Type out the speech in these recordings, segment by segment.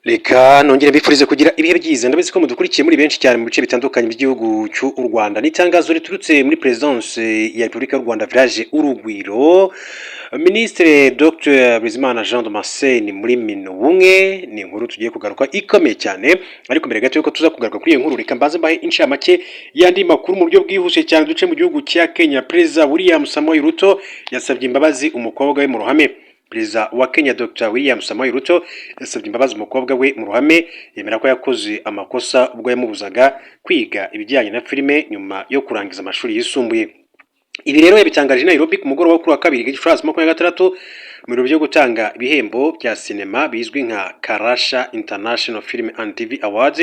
Reka nongere bifurize kugira ibihe byiza ndabizi ko mudukurikiye muri benshi cyane mu bice bitandukanye by'igihugu cy'u Rwanda. N'itangazo riturutse muri Presidence ya Repubulika y'u Rwanda Village Urugwiro, Ministre Dr Bizimana Jean Damascene muri Minubumwe. Ni inkuru tugiye kugaruka ikomeye cyane, ariko mbere gato yuko tuza kugaruka kuri iyo nkuru, reka mbanze mbahe inshamake y'andi makuru mu buryo bwihuse cyane. Duce mu gihugu cya Kenya. Perezida William Samoei Ruto yasabye imbabazi umukobwa we mu ruhame. Perezida wa Kenya Dr William Samoei Ruto yasabye imbabazi umukobwa we mu ruhame, yemera ko yakoze amakosa ubwo yamubuzaga kwiga ibijyanye na filime nyuma yo kurangiza amashuri yisumbuye. Ibi rero yabitangaje i Nairobi ku mugoroba wo kuri wa kabiri Gicurasi 2026 mu biro byo gutanga ibihembo bya sinema bizwi nka Karasha International Film and TV Awards.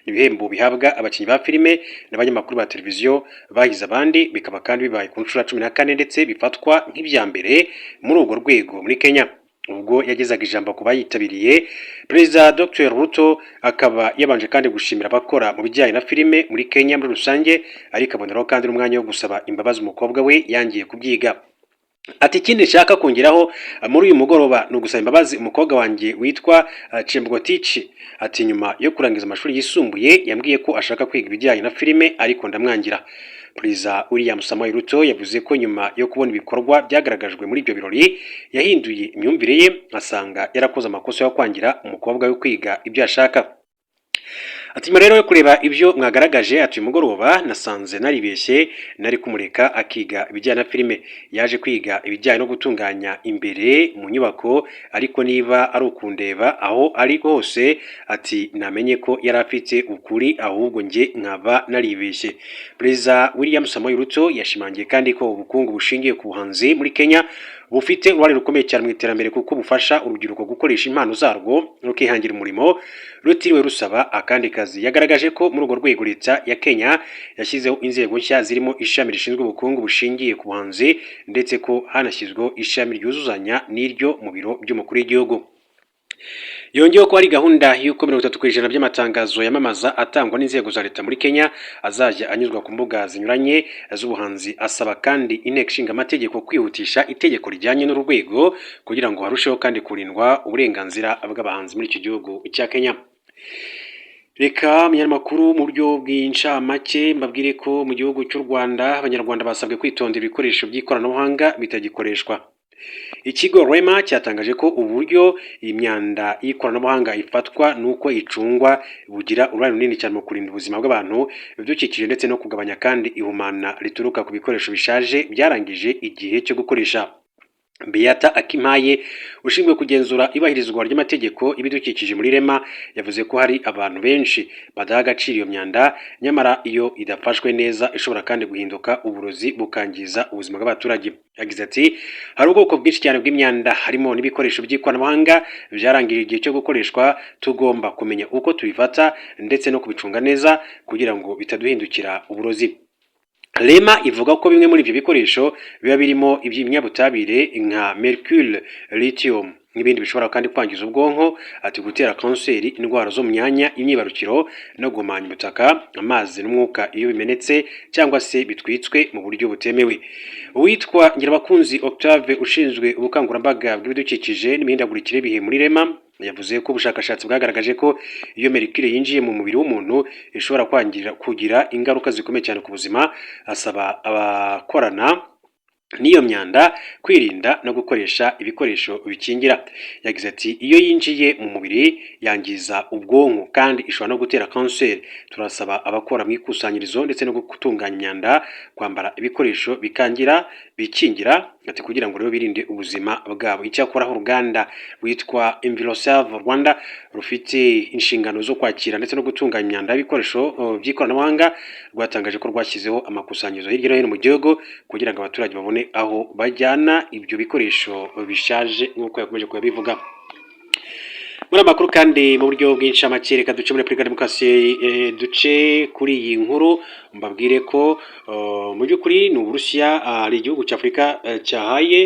Ibihembo bihabwa abakinnyi ba filime n'abanyamakuru ba televiziyo bahize abandi, bikaba kandi bibaye ku nshuro 14 ndetse bifatwa nk'ibya mbere muri urwo rwego muri Kenya. Ubwo yagezaga ijambo ku bayitabiriye, Perezida Dr Ruto akaba yabanje kandi gushimira abakora mu bijyanye na filime muri Kenya muri rusange, ariko aboneraho kandi n'umwanya wo gusaba imbabazi umukobwa we yangiye kubyiga. Ati ikindi nshaka kongeraho muri uyu mugoroba ni ugusaba imbabazi umukobwa wanjye witwa Chemgotichi. Ati nyuma yo kurangiza amashuri yisumbuye yambwiye ko ashaka kwiga ibijyanye na filime ariko ndamwangira. Perezida William Samoei Ruto yavuze ko nyuma yo kubona ibikorwa byagaragajwe muri ibyo birori yahinduye imyumvire ye, asanga yarakoze amakosa yo kwangira umukobwa we kwiga ibyo ashaka. Ati nyuma rero yo kureba ibyo mwagaragaje, ati uyu mugoroba nasanze naribeshye, nari kumureka akiga ibijyanye na filime. Yaje kwiga ibijyanye no gutunganya imbere mu nyubako, ariko niba ari ukundeba aho ari hose, ati namenye ko yari afite ukuri, ahubwo njye nkaba naribeshye. Perezida William Samoei Ruto yashimangiye kandi ko ubukungu bushingiye ku buhanzi muri Kenya bufite uruhare rukomeye cyane mu iterambere, kuko bufasha urubyiruko gukoresha impano zarwo rukihangira umurimo rutiriwe rusaba akandi kazi. Yagaragaje ko muri urwo rwego leta ya Kenya yashyizeho inzego nshya zirimo ishami rishinzwe ubukungu bushingiye ku buhanzi, ndetse ko hanashyizweho ishami ryuzuzanya n'iryo mu biro by'umukuru w'igihugu. Yongeyeho ko hari gahunda y'uko 30% by'amatangazo yamamaza atangwa n'inzego za leta muri Kenya azajya anyuzwa ku mbuga zinyuranye z'ubuhanzi. Asaba kandi inteko ishinga amategeko kwihutisha itegeko rijyanye n'urwego kugira ngo harusheho kandi kurindwa uburenganzira bw'abahanzi muri iki gihugu cya Kenya. Reka munyamakuru mu buryo bw'incamake mbabwire ko mu gihugu cy'u Rwanda abanyarwanda basabwe kwitondera ibikoresho by'ikoranabuhanga bitagikoreshwa. Ikigo Rema cyatangaje ko uburyo imyanda y'ikoranabuhanga ifatwa nuko icungwa bugira uruhare runini cyane mu kurinda ubuzima bw'abantu, ibidukikije ndetse no kugabanya kandi ihumana rituruka ku bikoresho bishaje byarangije igihe cyo gukoresha. Beata Akimpaye ushinzwe kugenzura ibahirizwa ry'amategeko ibidukikije muri Rema yavuze ko hari abantu benshi badaha agaciro iyo myanda, nyamara iyo idafashwe neza ishobora kandi guhinduka uburozi bukangiza ubuzima bw'abaturage. Yagize ati hari ubwoko bwinshi cyane bw'imyanda, harimo n'ibikoresho by'ikoranabuhanga byarangiriye igihe cyo gukoreshwa. Tugomba kumenya uko tubifata ndetse no kubicunga neza kugira ngo bitaduhindukira uburozi. Rema ivuga ko bimwe muri ibyo bikoresho biba birimo iby'ibinyabutabire nka mercure, lithium n'ibindi bishobora kandi kwangiza ubwonko, ati gutera kanseri, indwara zo mu myanya y'imyibarukiro no guhumanya ubutaka, amazi n'umwuka iyo bimenetse cyangwa se bitwitswe mu buryo butemewe. Uwitwa Ngirabakunzi Octave ushinzwe ubukangurambaga bw'ibidukikije n'imihindagurikire y'ibihe muri Rema yavuze ko ubushakashatsi bwagaragaje ko iyo mercure yinjiye mu mubiri w'umuntu ishobora kugira ingaruka zikomeye cyane ku buzima. Asaba abakorana n'iyo myanda kwirinda no gukoresha ibikoresho bikingira. Yagize ati iyo yinjiye mu mubiri yangiza ubwonko kandi ishobora no gutera kanseri. Turasaba abakora mu ikusanyirizo ndetse no gutunganya imyanda kwambara ibikoresho bikingira, ati kugira ngo rero birinde ubuzima bwabo. Icyakora uruganda rwitwa Enviroserve Rwanda rufite inshingano zo kwakira ndetse no gutunganya imyanda y'ibikoresho by'ikoranabuhanga rwatangaje ko rwashyizeho amakusanyirizo hirya no hino mu gihugu kugira ngo abaturage babone aho bajyana ibyo bikoresho bishaje nk'uko yakomeje kubivuga. Muri amakuru kandi mu buryo bw'incamake, reka duce muri Repubulika Demokarasi duce kuri iyi nkuru mbabwire ko mu by'ukuri ni Uburusiya ari igihugu cya Afurika cyahaye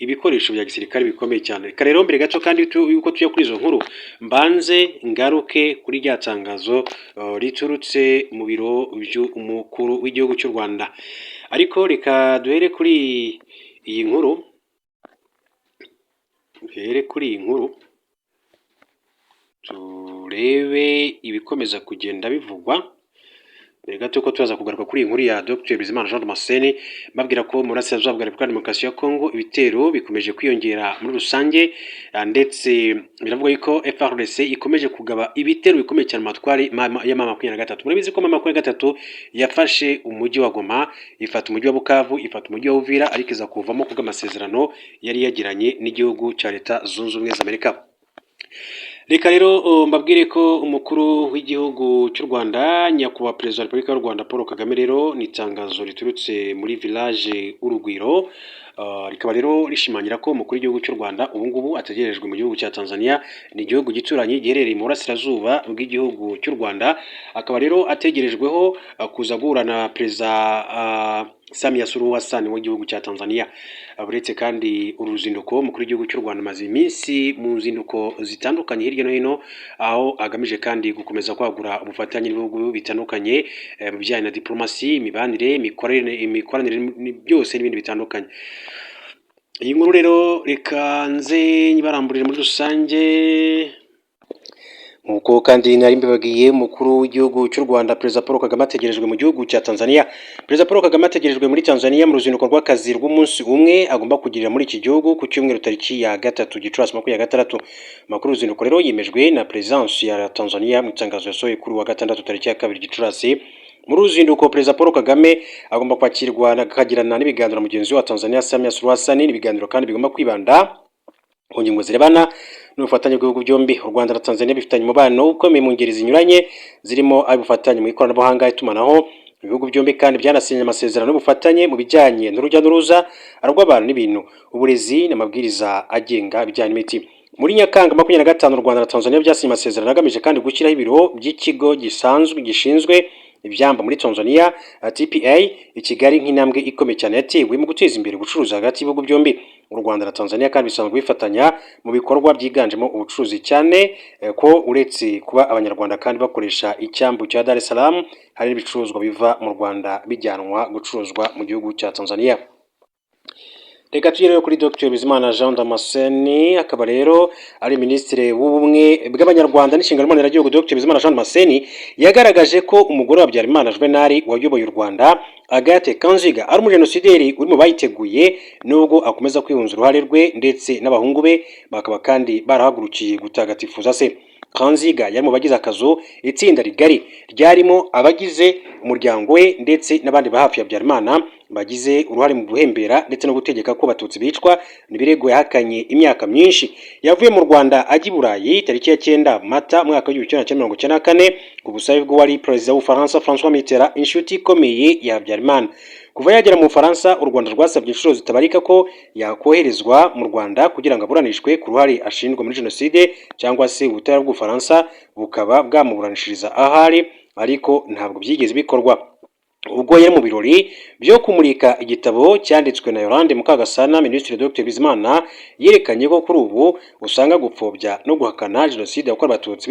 ibikoresho bya gisirikare bikomeye cyane. Reka rero mbere gato kandi yuko tujya kuri izo nkuru mbanze ngaruke kuri rya tangazo riturutse mu biro by'umukuru w'igihugu cy'u Rwanda. Ariko reka duhere kuri iyi nkuru turebe ibikomeza kugenda bivugwa. Mbere gato ko turaza kugaruka kuri iyi nkuru ya Dr Bizimana Jean Damascene babwira ko mu burasirazuba bwa Repubulika ya Demokarasi ya Kongo ibitero bikomeje kwiyongera muri rusange, ndetse biravuga ko FARDC ikomeje kugaba ibitero bikomeye cyane matwari ya M23. Murabizi ko M23 yafashe umujyi wa Goma, ifata umujyi wa Bukavu, ifata umujyi wa Uvira, ariko iza kuvamo kubw'amasezerano yari yagiranye n'igihugu cya Leta Zunze Ubumwe za Amerika. Reka rero mbabwire ko umukuru w'igihugu cy'u Rwanda nyakubahwa perezida wa Repubulika y'u Rwanda Paul Kagame rero ni itangazo riturutse muri village Urugwiro, rikaba rero rishimangira ko umukuru w'igihugu cy'u Rwanda ubu ngubu ategerejwe mu gihugu cya Tanzania, ni igihugu gituranye giherereye mu burasirazuba bw'igihugu cy'u Rwanda. Akaba rero ategerejweho kuza guhura na perezida Samia Suluhu Hassan w'igihugu cya Tanzania. Uretse kandi uruzinduko umukuru w'igihugu cy'u Rwanda amaze iminsi mu nzinduko zitandukanye hirya no hino, aho agamije kandi gukomeza kwagura ubufatanye n'ibihugu bitandukanye mu bijyanye na diplomasi, imibanire, imikoranire byose n'ibindi bitandukanye. Iyi nkuru rero reka nze nyibaramburire muri rusange. Nkuko kandi nari mbibabwiye, umukuru w'igihugu cy'u Rwanda perezida Paul Kagame ategerejwe mu gihugu cya Tanzania. Perezida Paul Kagame ategerejwe muri Tanzania mu ruzinduko rw'akazi rw'umunsi umwe agomba kugirira muri iki gihugu ku cyumweru tariki ya 3 Gicurasi 2026. Amakuru y'uruzinduko rero yemejwe na Presidence ya Tanzania mu itangazo yasohoye kuri wa 6 tariki ya 2 Gicurasi. Muri ruzinduko perezida Paul Kagame agomba kwakirwa akagirana n'ibiganiro mugenzi wa Tanzania Samia Suluhu Hassan. Ibiganiro kandi bigomba kwibanda ku ngingo zirebana n'ubufatanye bw'ibihugu byombi. U Rwanda na Tanzania bifitanye umubano ukomeye mu ngeri zinyuranye, zirimo ubufatanye mu ikoranabuhanga, itumanaho. Ibihugu byombi kandi byanasinye amasezerano y'ubufatanye mu bijyanye n'urujya n'uruza rw'abantu n'ibintu, uburezi n'amabwiriza agenga ibijyanye n'imiti. Muri Nyakanga 2025 u Rwanda na Tanzania byasinye amasezerano agamije kandi gushyiraho ibiro by'ikigo gishinzwe ibyamba muri Tanzania TPA i Kigali, nk'intambwe ikomeye cyane yatewe mu guteza imbere ubucuruzi hagati y'ibihugu byombi. U Rwanda na Tanzania kandi bisanzwe bifatanya mu bikorwa byiganjemo ubucuruzi, cyane ko uretse kuba abanyarwanda kandi bakoresha icyambu cya Dar es Salaam, hari ibicuruzwa biva mu Rwanda bijyanwa gucuruzwa mu gihugu cya Tanzania. Reka tugere kuri Dr Bizimana Jean Damascene, akaba rero ari minisitiri w'ubumwe bw'abanyarwanda n'inshingano mboneragihugu. Dr Bizimana Jean Damascene yagaragaje ko umugore wa Habyarimana Juvenal wayoboye u Rwanda, Agathe Kanziga, ari umujenosideri uri mu bayiteguye, nubwo akomeza kwihunza uruhare rwe, ndetse n'abahungu be bakaba kandi barahagurukiye gutagatifuza se. Kanziga yari mu bagize akazu itsinda rigari ryarimo abagize umuryango we ndetse n'abandi ba hafi ya Habyarimana bagize uruhare mu guhembera ndetse no gutegeka ko Abatutsi bicwa. Nibirego yahakanye imyaka myinshi. Yavuye mu Rwanda ajya i Burayi tariki ya 9 Mata mwaka wa 1994 ku busabe bw'uwari perezida w'Ubufaransa François Mitterrand, inshuti ikomeye ya Habyarimana. Kuva yagera mu Bufaransa, u Rwanda rwasabye inshuro zitabarika ko yakoherezwa mu Rwanda kugira ngo aburanishwe ku ruhare ashinjwa muri jenoside, cyangwa se ubutabera bw'Ubufaransa bukaba bwamuburanishiriza ahari, ariko ntabwo byigeze bikorwa. Ubwo yari mu birori byo kumurika igitabo cyanditswe na Yolande Mukagasana, Minisitiri Dr Bizimana yerekanye ko kuri ubu usanga gupfobya no guhakana jenoside yakorewe Abatutsi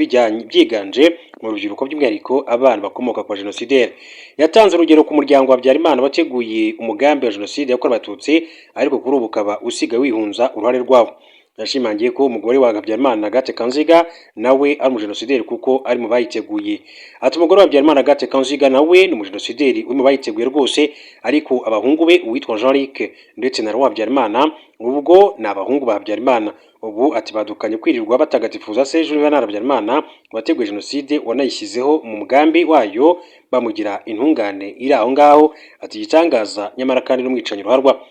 byiganje mu rubyiruko, by'umwihariko abana bakomoka kwa genocidaire. Yatanze urugero ku muryango wa Habyarimana wateguye umugambi wa jenoside yakorewe Abatutsi, ariko kuri ubu ukaba usigaye wihunza uruhare rwabo. Yashimangiye ko umugore wa Habyarimana Agathe Kanziga nawe ari umujenosideri kuko ari mu bayiteguye. Ati umugore wa Habyarimana Agathe Kanziga nawe ni umujenosideri uri mu bayiteguye rwose, ariko abahungu be uwitwa Jean-Luc ndetse na Roy Habyarimana ubwo ni abahungu ba Habyarimana. Ubu ati badukanye kwirirwa batagatifuza se Juvenal Habyarimana wateguye jenoside, wanayishyizeho mu mugambi wayo, bamugira intungane iri aho ngaho. Ati gitangaza nyamara kandi n'umwicanyi ruharwa.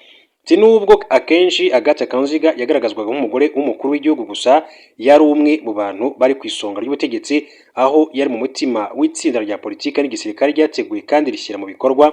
Nubwo akenshi Agathe Kanziga yagaragazwaga nk'umugore w'umukuru w'igihugu, gusa yari umwe mu bantu bari ku isonga ry'ubutegetsi, aho yari mu mutima w'itsinda rya politiki n'igisirikare ryateguye kandi rishyira mu bikorwa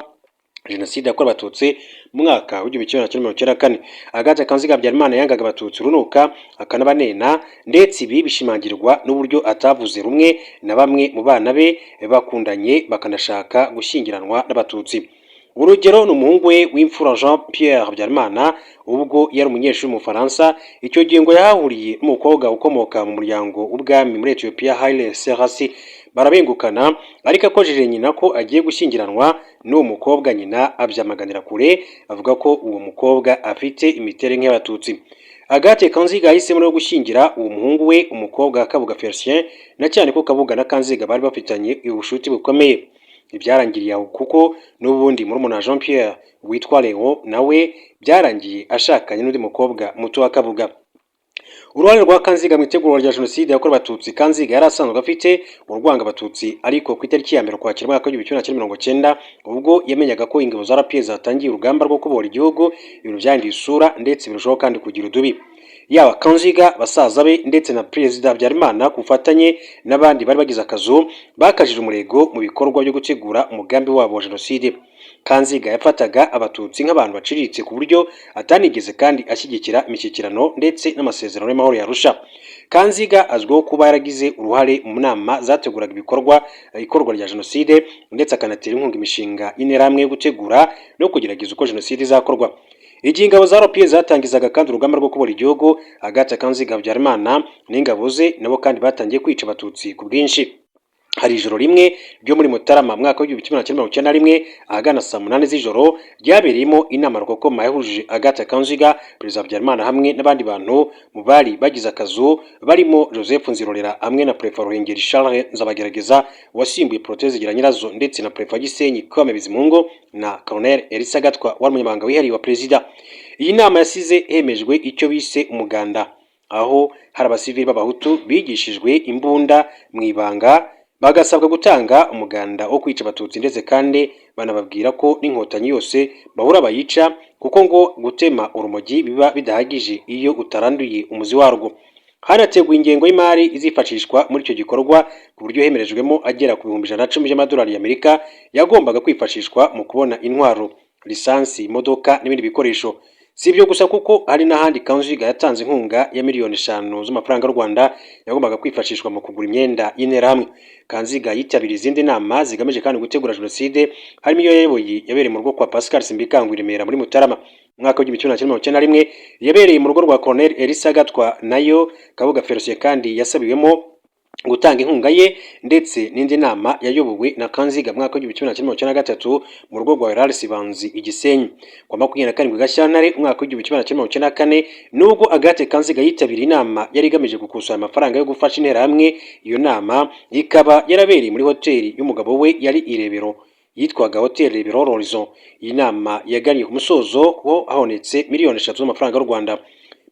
jenoside yakorewe Abatutsi mu mwaka wa 1994. Agathe Kanziga Habyarimana yangaga Abatutsi urunuka akanabanena, ndetse ibi bishimangirwa n'uburyo atavuze rumwe na bamwe mu bana be bakundanye bakanashaka gushyingiranwa n'Abatutsi. Urugero ni umuhungu we w'imfura Jean Pierre Habyarimana, ubwo yari umunyeshuri mu Faransa. Icyo gihe ngo yahahuriye n'umukobwa ukomoka mu muryango w'ubwami muri Ethiopia, Haile Selassie, barabengukana, ariko akojeje nyina ko agiye gushyingiranwa n'uwo mukobwa, nyina abyamaganira kure, avuga ko uwo mukobwa afite imiterere nk'Abatutsi. Agathe Kanziga yahisemo no gushyingira uwo muhungu we umukobwa Kabuga Felicien, na cyane ko Kabuga na Kanziga bari bafitanye ubushuti bukomeye. Ibyarangiriye aho kuko n'ubundi murumuna Jean Pierre witwa Léon nawe byarangiye ashakanye n'undi mukobwa muto wa Kabuga. Uruhare rwa Kanziga mu itegurwa rya jenoside yakorewe Abatutsi. Kanziga yari asanzwe afite urwanga Abatutsi, ariko ku itariki ya mbere Ukwakira umwaka w'1990 ubwo yamenyaga ko ingabo za RPF zatangiye urugamba rwo kubohora igihugu, ibintu byahinduye isura ndetse birushaho kandi kugira udubi. Yaba Kanziga, basaza be ndetse na Perezida Habyarimana ku bufatanye n'abandi bari bagize akazu bakajije umurego mu bikorwa byo gutegura umugambi wabo wa jenoside. Kanziga yafataga Abatutsi nk'abantu baciriritse ku buryo atanigeze kandi ashyigikira imishyikirano ndetse n'amasezerano y'amahoro ya Arusha. Kanziga azwiho kuba yaragize uruhare mu nama zateguraga ikorwa rya jenoside ndetse akanatera inkunga imishinga y'interahamwe yo gutegura no kugerageza uko jenoside izakorwa. Igihe ingabo za RPF zatangizaga kandi urugamba rwo kubora igihugu, Agathe Kanziga, Habyarimana n'ingabo ze nabo kandi batangiye kwica Abatutsi ku bwinshi. Hari ijoro rimwe ryo muri Mutarama mwaka w'1991 ahagana saa 8 z'ijoro ryabereyemo inama rukokoma yahujije Agathe Kanziga, Perezida Habyarimana hamwe n'abandi bantu mu bari bagize akazu barimo Joseph Nzirorera hamwe na Prefet Ruhengeri Charles Nzabagerageza wasimbuye Protais Zigiranyirazo ndetse na Prefet Gisenyi Kome Bizimungu na Colonel Elisa Gatwa wari umunyamabanga wihariye wa Perezida. Iyi nama yasize hemejwe icyo bise umuganda, aho hari abasivili b'Abahutu bigishijwe imbunda mu ibanga bagasabwa gutanga umuganda wo kwica Abatutsi, ndetse kandi banababwira ko n'inkotanyi yose bahura bayica kuko ngo gutema urumogi biba bidahagije iyo utaranduye umuzi warwo. Hanateguwe ingengo y'imari izifashishwa muri icyo gikorwa ku buryo hemerejwemo agera ku 110 by'amadolari y'Amerika yagombaga kwifashishwa mu kubona intwaro, lisansi, imodoka n'ibindi bikoresho. Si ibyo gusa kuko hari n'ahandi Kanziga yatanze inkunga ya miliyoni 5 z'amafaranga y'u Rwanda yagombaga kwifashishwa mu kugura imyenda y'interahamwe. Kanziga yitabiriye izindi nama zigamije kandi gutegura jenoside, harimo iyo yabereye mu rugo kwa Pascal Simbikangwa i Remera muri Mutarama mwaka w'1991, yabereye mu rugo rwa Colonel Elisa Gatwa, nayo Kabuga Felicien kandi yasabiwemo gutanga inkunga ye, ndetse n'indi nama yayobowe na Kanziga mwaka w'1993 mu rugo rwa Herald Sibanzi Igisenyi. Kwa 27 Gashyantare umwaka w'1994 nubwo Agathe Kanziga yitabiriye inama yari igamije gukusanya amafaranga yo gufasha interahamwe, iyo nama ikaba yarabereye muri hoteli y'umugabo we yari Irebero yitwaga Hotel Rebero Horizon. Iyi nama yaganiye ku musozo ko habonetse miliyoni 3 z'amafaranga y'u Rwanda.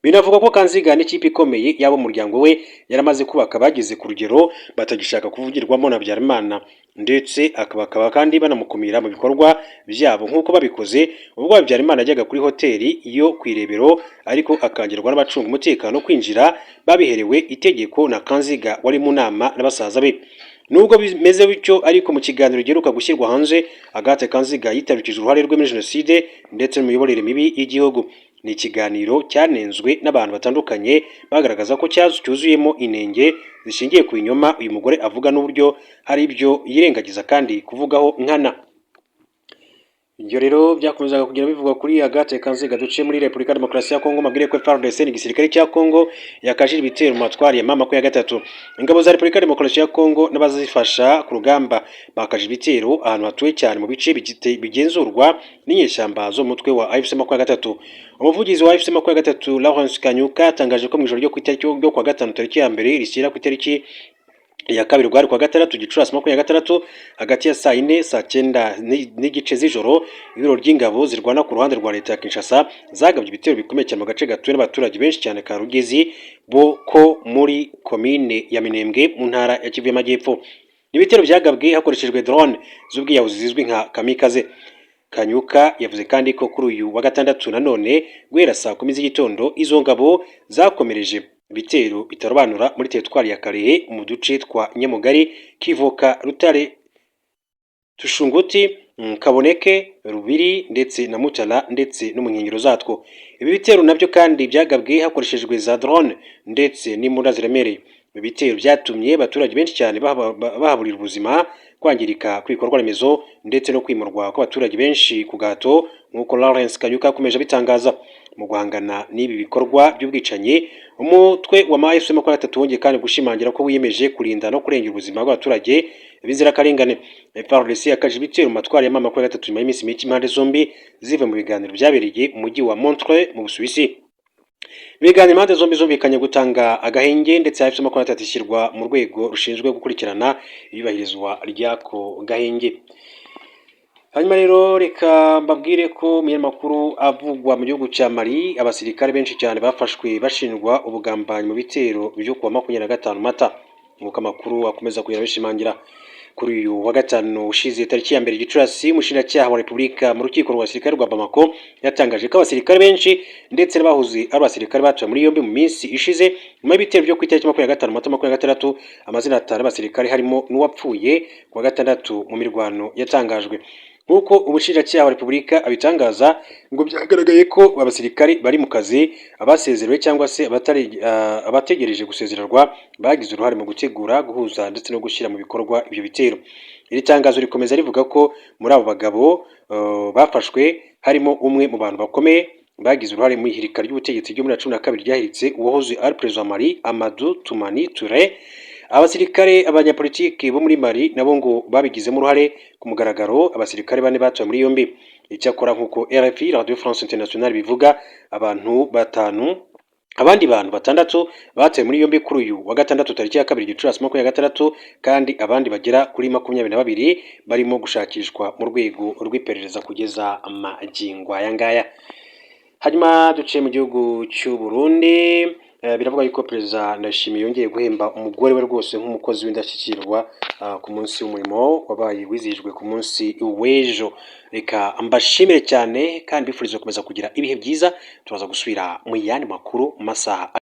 Binavuga ko Kanziga n'ikipe ikomeye yabo umuryango we yaramaze kubaka bageze ku rugero batagishaka kuvugirwamo na Habyarimana, ndetse akaba kandi banamukumira mu bikorwa byabo nk'uko babikoze ubwo Habyarimana ajyaga kuri hoteli yo kwirebero, ariko akangirwa n'abacunga umutekano kwinjira babiherewe itegeko na Kanziga wari mu nama n'abasaza be. Nubwo bimeze bityo ariko mu kiganiro giheruka gushyirwa hanze, Agathe Kanziga yitabikije uruhare rwe muri jenoside ndetse n'imiyoborere mibi y'igihugu. Ni ikiganiro cyanenzwe n'abantu batandukanye bagaragaza ko cyuzuyemo inenge zishingiye ku binyoma uyu mugore avuga, n'uburyo hari ibyo yirengagiza kandi kuvugaho nkana. Ibyo rero byakomezaga kugira bivugwa kuri Agathe Kanziga. Duce muri Repubulika ya Demokarasi ya Kongo, mabwire ko FARDC igisirikare cya Kongo yakajije ibitero mu matwari ya M23. Ingabo za Repubulika ya Demokarasi ya Kongo n'abazifasha ku rugamba bakajije ibitero ahantu hatuwe cyane mu bice bigenzurwa n'inyeshyamba zo mutwe wa AFC-23. Umuvugizi wa AFC-23 Lawrence Kanyuka yatangaje ko mu ijoro ryo ku itariki yo kwa gatanu tariki ya mbere rishyira ku itariki ya kabiri rwari kwa gatandatu Gicurasi 26 hagati ya saa 4 saa 9 n'igice z'ijoro, ibiro ry'ingabo zirwana ku ruhande rwa leta ya Kinshasa zagabye ibitero bikomeye cyane mu gace gatuwe n'abaturage benshi cyane ka Rugezi bo ko muri komine ya Minembwe mu ntara ya Kivu y'Amajyepfo. Ibitero byagabwe hakoreshejwe drone z'ubwiyahuzi zizwi nka kamikaze. Kanyuka yavuze kandi ko kuri uyu wa gatandatu nanone guhera saa 10 z'igitondo izo ngabo zakomereje ibitero bitarobanura muri teritwari ya Karehe mu duce twa Nyamugari, Kivoka, Rutare, Tushunguti, Kaboneke, Rubiri ndetse na Mutala ndetse no mu nkengero zatwo. Ibi bitero nabyo kandi byagabwe hakoreshejwe za drone ndetse n'imbunda ziremereye. Ibi bitero byatumye abaturage benshi cyane bahaburira ubuzima, kwangirika kw'ibikorwa remezo ndetse no kwimurwa kw'abaturage benshi ku gahato, nk'uko Lawrence Kanyuka akomeje abitangaza. Mu guhangana n'ibi bikorwa by'ubwicanyi, umutwe wa AFC-23 wongeye kandi gushimangira ko wiyemeje kurinda no kurengera ubuzima bw'abaturage b'inzirakarengane. FARDC yakaje ibitero mu matwari ya M23 nyuma y'iminsi mike impande zombi ziva mu biganiro byabereye mu mujyi wa Montreux mu Busuwisi. Ibiganiro impande zombi zumvikanye gutanga agahenge ndetse hafite amakuru atatu ishyirwa mu rwego rushinzwe gukurikirana iyubahirizwa ry'ako gahenge. Hanyuma rero reka mbabwire ko mu makuru avugwa mu gihugu cya Mali abasirikare benshi cyane bafashwe bashinjwa ubugambanyi mu bitero byo kuwa 25 Mata, nk'uko amakuru akomeza kugenda bishimangira. Kuri uyu wa gatanu ushize tariki ya 2 Gicurasi, umushinjacyaha wa Repubulika mu rukiko rw'abasirikare rwa Bamako yatangaje ko abasirikare benshi ndetse n'abahoze ari abasirikare batawe muri yombi mu minsi ishize nyuma y'ibitero byo ku itariki 25 Mata 2026, amazina atanu y'abasirikare harimo n'uwapfuye ku wa gatandatu mu mirwano yatangajwe. Nk'uko ubushinjacyaha wa Repubulika abitangaza, ngo byagaragaye ko abasirikare bari mu kazi, abasezerewe cyangwa se abategereje gusezererwa bagize uruhare mu gutegura, guhuza ndetse no gushyira mu bikorwa ibyo bitero. Iri tangazo rikomeza rivuga ko muri abo bagabo bafashwe harimo umwe mu bantu bakomeye bagize uruhare mu ihirika ry'ubutegetsi ryo muri 2012 ryahiritse uwahoze ari perezida wa Mali Amadou Toumani Touré. Abasirikare abanyapolitiki bo muri Mali nabo ngo babigizemo uruhare ku mugaragaro. Abasirikare bane batawe muri yombi. Icyakora nk'uko RFI Radio France Internationale bivuga, abandi bantu batandatu batawe muri yombi kuri uyu wa gatandatu tariki ya 2 Gicurasi 2026, kandi abandi bagera kuri 22 barimo gushakishwa mu rwego rw'iperereza kugeza amagingo aya ngaya. Hanyuma duciye mu gihugu cy'u Burundi, biravuga yuko Perezida Ndayishimiye yongeye guhemba umugore we rwose nk'umukozi w'indashyikirwa ku munsi w'umurimo wabaye wizihijwe ku munsi w'ejo. Reka mbashimire cyane kandi bifuriza gukomeza kugira ibihe byiza. Turaza gusubira mu yandi makuru masaha